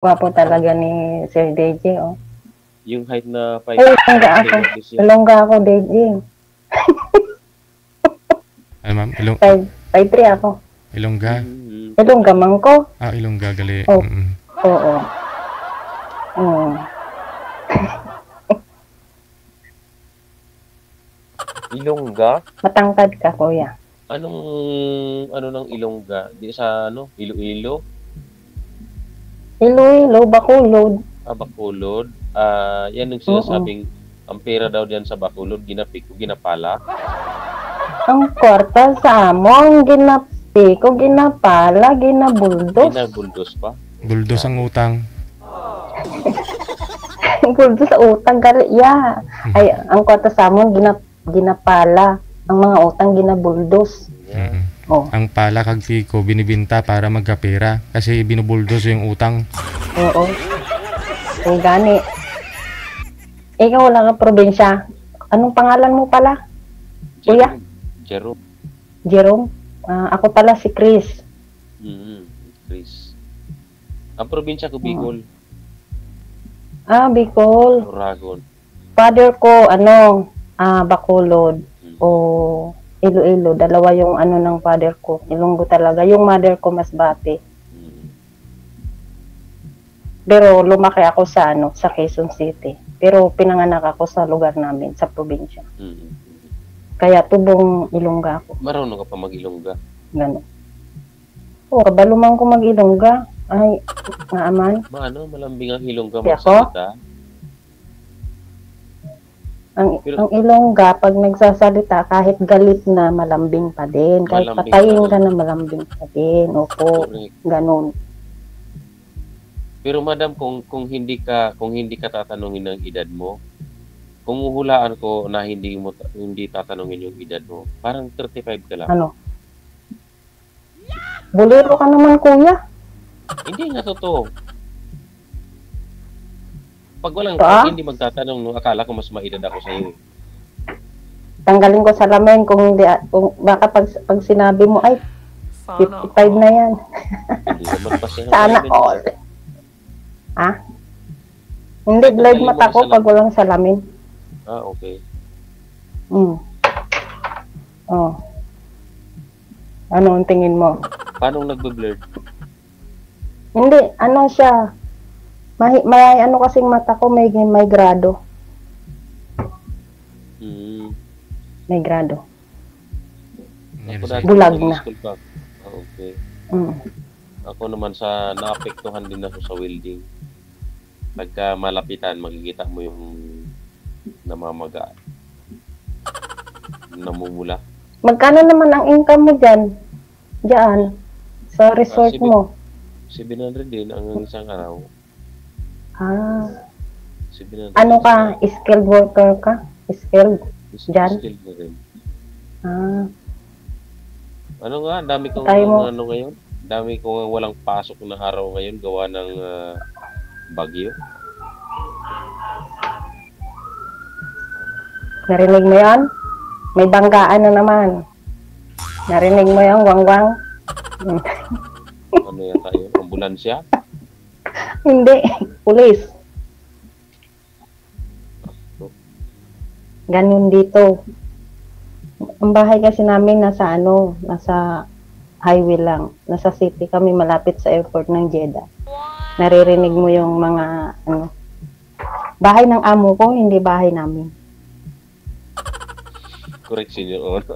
Gwapo talaga ni Sir DJ, oh. Yung height na 5 Ay, ilongga ako. Ilongga ako, DJ. Ano ma'am? 5'3" ako. Ilongga? Ilongga man ko. Ah, Ilongga, gali. Oh. Oo. Oo. Ilongga? Matangkad ka, kuya. Ano ng Ilongga? Di sa Iloilo? Iloilo, Bacolod. Bacolod. Yan yung sinasabing ang pera daw diyan sa Bacolod, ginapik ko, ginapala. Ang kwarta sa among ginapi ko, ginapala, ginabuldos. Ginabuldos pa? Buldos ang utang. Buldos sa utang, gali, yeah. Ay, ang kwarta sa among ginapala. Ang mga utang ginabuldos. Oh. Ang pala kag tiko binibinta para magkapera kasi binubuldos yung utang. Oo. Ay gani. Ikaw wala ka probinsya. Anong pangalan mo pala? Kuya? Jerome. Jerome? Ako pala si Chris. Chris. Ang probinsya ko Bicol. Bicol. Oragon. Father ko Bacolod. O Iloilo. Dalawa yung ng father ko. Ilonggo talaga. Yung mother ko Masbate. Pero lumaki ako sa Quezon City. Pero pinanganak ako sa lugar namin, sa probinsya. Kaya tubong Ilongga ako. Marunong ka pa mag-Ilongga? Gano'n. Oo, kabalumang ko mag-Ilongga. Ay, naaman. Malambing ang Ilongga magsalita. Ang Ilongga, pag nagsasalita, kahit galit na, malambing pa din. Kahit patayin ka na, malambing pa din. Opo, ganun. Pero madam, kung hindi ka tatanungin ng edad mo, kung uhulaan ko na hindi tatanungin yung edad mo, parang 35 ka lang. Ano? Bolero ka naman, kuya. Hindi nga totoo. Pag hindi magtatanong, akala ko mas maedad ako sa iyo. Tanggalin ko salamin kung baka pag sinabi mo, ay, 55 na yan. Hindi naman pa siya. Sana all. Hindi, blurred mata ko pag walang salamin. Okay. Ano ang tingin mo? Paano nagbe-blurred? Hindi, siya. May kasing mata ko, may grado. May grado. Bulag na. Okay. Ako naman naapektuhan din ako sa welding. Pagka malapitan, makikita mo yung namamaga. Namumula. Magkano naman ang income mo diyan? Sa resort mo? 700 din ang isang araw. 700. Ano ka? Skilled worker ka? Skilled? Diyan? Skilled na rin. Ano nga? Dami kong ngayon? Dami kong walang pasok na araw ngayon gawa ng bagyo. Narinig mo yan? May banggaan na naman. Narinig mo yan, wangwang? Ano yata yun? Ambulansya? Hindi. Pulis. Ganun dito. Ang bahay kasi namin nasa highway lang. Nasa city kami, malapit sa airport ng Jeddah. Naririnig mo yung mga bahay ng amo ko, hindi bahay namin. Correction yun.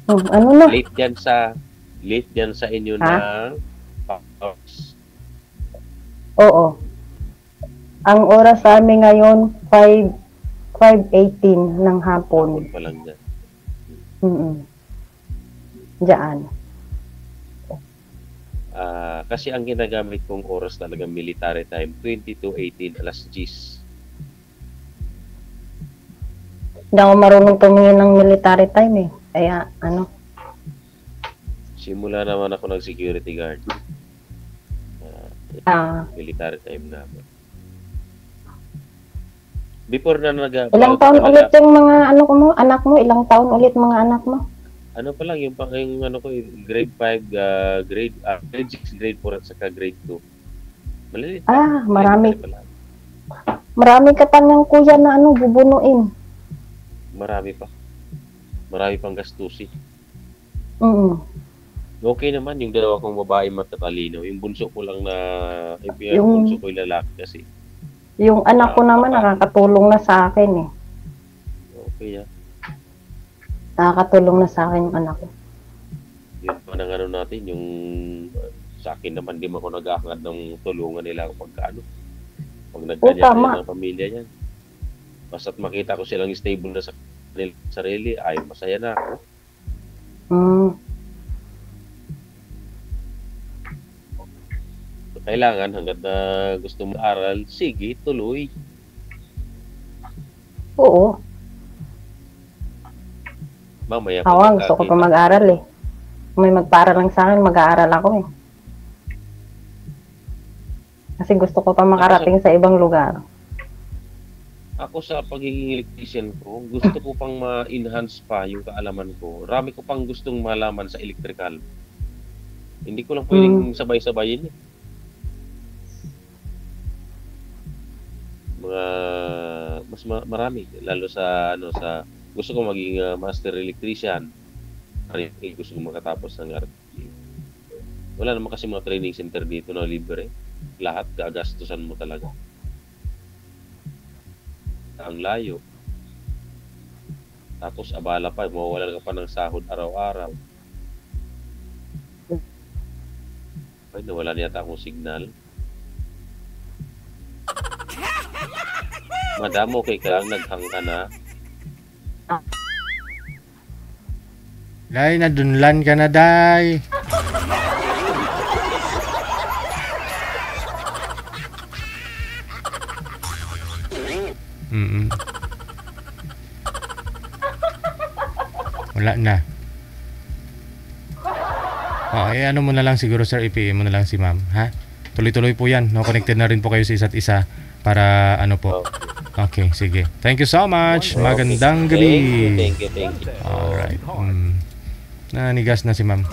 Ano na? Late yan sa inyo na Oo. Ang oras sa amin ngayon 5:18 ng hapon. Pa lang dyan. Diyan. Kasi ang ginagamit kong oras talaga military time 20:18 alas 10. Hindi ako marunong tumingin ng military time Kaya Simula naman ako ng security guard. Military time namin. Before na ilang taon ulit yung mga anak mo? Ilang taon ulit mga anak mo? Ano pa lang, yung ano ko, grade 5, grade 6, grade 4 at saka grade 2. Malilit pa. Marami. Elementary pa lang. Marami ka pa niyang kuya na ano, bubunuin. Marami pa. Marami pang gastusin. Mm. Okay naman yung dalawa kong babae matatalino. Yung bunso ko lang na, Yung- bunso ko yung lalaki kasi. Yung anak ko naman nakakatulong na sa akin eh. Okay yan. Nakakatulong na sa akin yung anak ko. Yun pa ng ano natin, yung sa akin naman, di mo ako nag-ahangad ng tulungan nila kapag ano. Pag tama. nagkanya ng pamilya yan. Basta't makita ko silang stable na sa sarili, ay masaya na ako. Mm. So, kailangan hanggat na gusto mo aral, sige, tuloy. Oo. Mamaya Ako nga, gusto ko pa mag-aral eh. Kung may magpara lang sa akin, mag-aaral ako eh. Kasi gusto ko pa makarating sa ibang lugar. Ako sa pagiging electrician ko, gusto ko pang ma-enhance pa yung kaalaman ko. Rami ko pang gustong malaman sa electrical. Hindi ko lang pwedeng sabay-sabayin eh. Marami lalo sa sa gusto ko maging master electrician. Gusto ko makatapos ng RT. Wala naman kasi mga training center dito na libre. Lahat gagastusan mo talaga. Ang layo. Tapos abala pa, mawawalan ka pa ng sahod araw-araw. Ay, nawala niyata akong signal. Madam, okay ka lang? Naghang ka na? Day, nadunlan ka na, Day. Wala na. Ano mo na lang siguro, sir, i-PM mo na lang si ma'am, ha? Tuloy-tuloy po yan, no? Connected na rin po kayo sa isa't isa para ano po. Okay, sige. Thank you so much. Magandang gabi. Thank you. Alright. Nanigas na si ma'am.